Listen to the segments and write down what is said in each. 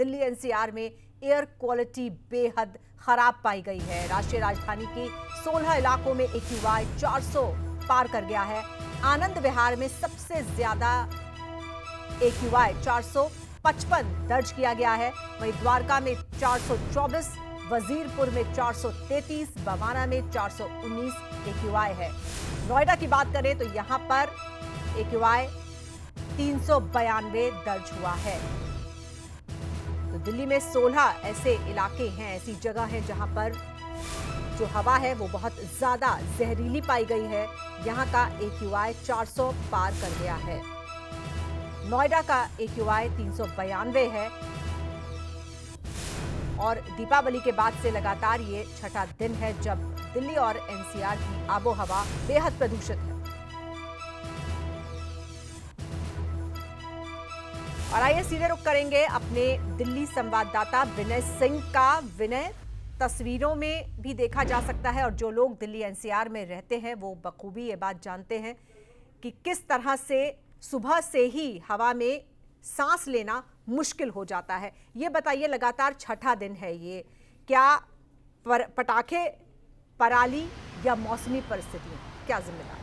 Delhi NCR में air quality बेहद खराब पाई गई है। राष्ट्रीय राजधानी के 16 इलाकों में AQI 400 पार कर गया है। आनंद विहार में सबसे ज्यादा AQI 455 दर्ज किया गया है। वहीं द्वारका में 424, वजीरपुर में 433, बवाना में 419 AQI है। नोएडा की बात करें तो यहां पर AQI 392 दर्ज हुआ है। तो दिल्ली में 16 ऐसे इलाके हैं, ऐसी जगह है जहां पर जो हवा है वो बहुत ज्यादा जहरीली पाई गई है। यहां का AQI 400 पार कर गया है। नोएडा का AQI 392 है और दीपावली के बाद से लगातार ये छठा दिन है जब दिल्ली और एनसीआर की आबोहवा बेहद प्रदूषित है। और आइए सीधे रुख करेंगे अपने दिल्ली संवाददाता विनय सिंह का। विनय, तस्वीरों में भी देखा जा सकता है और जो लोग दिल्ली एनसीआर में रहते हैं वो बखूबी ये बात जानते हैं कि किस तरह से सुबह से ही हवा में सांस लेना मुश्किल हो जाता है। ये बताइए, लगातार छठा दिन है ये, क्या पटाखे, पराली या मौसमी परिस्थितियां क्या जिम्मेदार?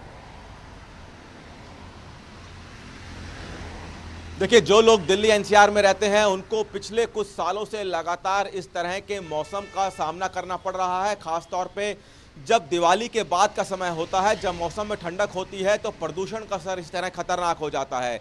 देखिए, जो लोग दिल्ली एनसीआर में रहते हैं उनको पिछले कुछ सालों से लगातार इस तरह के मौसम का सामना करना पड़ रहा है। खास तौर पे जब दिवाली के बाद का समय होता है, जब मौसम में ठंडक होती है तो प्रदूषण का स्तर इस तरह खतरनाक हो जाता है।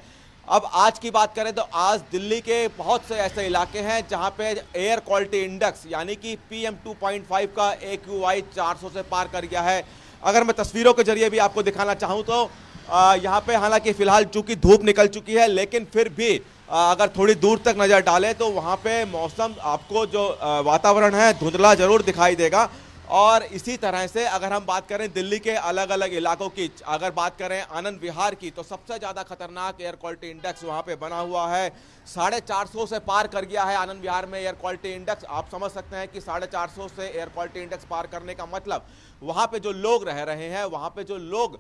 अब आज की बात करें तो आज दिल्ली के बहुत से ऐसे इलाके हैं जहां पे एयर क्वालिटी इंडेक्स यानी कि PM 2.5 का AQI 400 से पार कर गया है। अगर मैं तस्वीरों के जरिए भी आपको दिखाना चाहूँ तो यहाँ पे हालांकि फिलहाल चूंकि धूप निकल चुकी है, लेकिन फिर भी अगर थोड़ी दूर तक नज़र डालें तो वहाँ पे मौसम, आपको जो वातावरण है धुंधला जरूर दिखाई देगा। और इसी तरह से अगर हम बात करें दिल्ली के अलग अलग इलाकों की, अगर बात करें आनंद विहार की, तो सबसे ज़्यादा खतरनाक एयर क्वालिटी इंडेक्स वहाँ पे बना हुआ है। 450 से पार कर गया है आनंद विहार में एयर क्वालिटी इंडेक्स। आप समझ सकते हैं कि 450 से एयर क्वालिटी इंडेक्स पार करने का मतलब वहाँ पे जो लोग रह रहे हैं, वहाँ पे जो लोग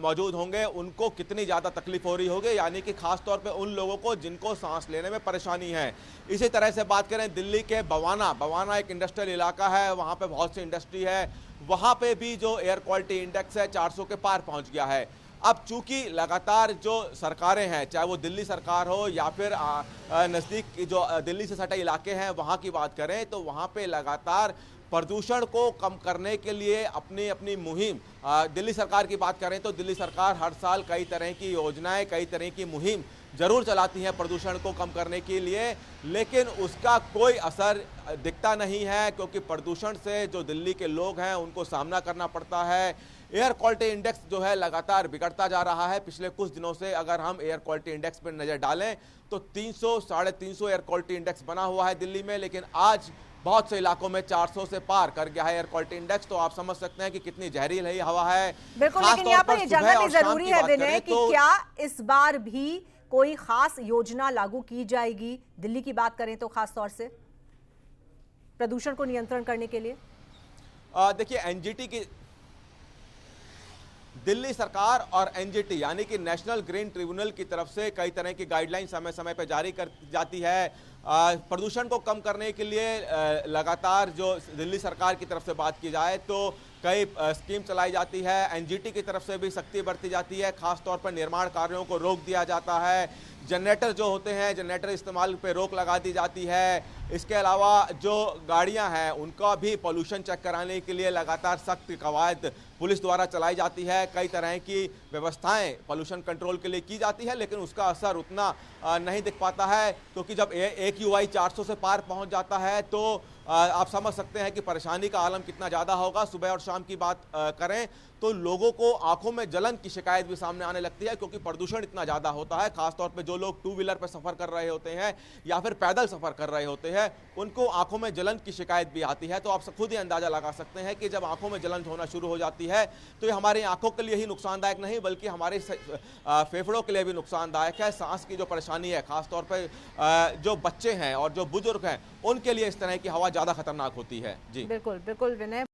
मौजूद होंगे उनको कितनी ज़्यादा तकलीफ हो रही होगी, यानी कि खास तौर पे उन लोगों को जिनको सांस लेने में परेशानी है। इसी तरह से बात करें दिल्ली के बवाना एक इंडस्ट्रियल इलाका है, वहाँ पे बहुत सी इंडस्ट्री है, वहाँ पे भी जो एयर क्वालिटी इंडेक्स है 400 के पार पहुँच गया है। अब चूंकि लगातार जो सरकारें हैं, चाहे वो दिल्ली सरकार हो या फिर नज़दीक जो दिल्ली से सटे इलाके हैं वहाँ की बात करें, तो वहाँ पे लगातार प्रदूषण को कम करने के लिए अपनी अपनी मुहिम, दिल्ली सरकार की बात करें तो दिल्ली सरकार हर साल कई तरह की योजनाएं, कई तरह की मुहिम जरूर चलाती है प्रदूषण को कम करने के लिए, लेकिन उसका कोई असर दिखता नहीं है, क्योंकि प्रदूषण से जो दिल्ली के लोग हैं उनको सामना करना पड़ता है। एयर क्वालिटी इंडेक्स जो है लगातार बिगड़ता जा रहा है। पिछले कुछ दिनों से अगर हम एयर क्वालिटी इंडेक्स पर नज़र डालें तो 300, 350 एयर क्वालिटी इंडेक्स बना हुआ है दिल्ली में, लेकिन आज बहुत से इलाकों में 400 से पार कर गया है एयर क्वालिटी इंडेक्स। तो आप समझ सकते हैं कि कितनी जहरीली हवा है। बिल्कुल, लेकिन यहाँ पर जानना भी जरूरी है विनय कि क्या इस बार भी कोई खास योजना लागू की जाएगी, दिल्ली की बात करें तो खास तौर से प्रदूषण को नियंत्रण करने के लिए? देखिए, NGT की, दिल्ली सरकार और NGT यानी कि नेशनल ग्रीन ट्रिब्यूनल की तरफ से कई तरह की गाइडलाइन समय समय पर जारी कर जाती है। प्रदूषण को कम करने के लिए लगातार जो दिल्ली सरकार की तरफ से बात की जाए तो कई स्कीम चलाई जाती है। NGT की तरफ से भी सख्ती बरती जाती है, खास तौर पर निर्माण कार्यों को रोक दिया जाता है। जनरेटर जो होते हैं, जनरेटर इस्तेमाल पे रोक लगा दी जाती है। इसके अलावा जो गाड़ियां हैं उनका भी पोल्यूशन चेक कराने के लिए लगातार सख्त कवायद पुलिस द्वारा चलाई जाती है। कई तरह की व्यवस्थाएं पोल्यूशन कंट्रोल के लिए की जाती है, लेकिन उसका असर उतना नहीं दिख पाता है, क्योंकि जब AQI 400 से पार पहुंच जाता है तो आप समझ सकते हैं कि परेशानी का आलम कितना ज़्यादा होगा। सुबह और शाम की बात करें तो लोगों को आंखों में जलन की शिकायत भी सामने आने लगती है, क्योंकि प्रदूषण इतना ज़्यादा होता है। खासतौर पे जो लोग 2 व्हीलर पर सफ़र कर रहे होते हैं या फिर पैदल सफ़र कर रहे होते हैं, उनको आंखों में जलन की शिकायत भी आती है। तो आप खुद ही अंदाज़ा लगा सकते हैं कि जब आंखों में जलन होना शुरू हो जाती है तो ये हमारी आंखों के लिए ही नुकसानदायक नहीं, बल्कि हमारे फेफड़ों के लिए भी नुकसानदायक है। सांस की जो परेशानी है, खासतौर पर जो बच्चे हैं और जो बुजुर्ग हैं, उनके लिए इस तरह की हवा ज़्यादा खतरनाक होती है। जी बिल्कुल बिल्कुल विनय।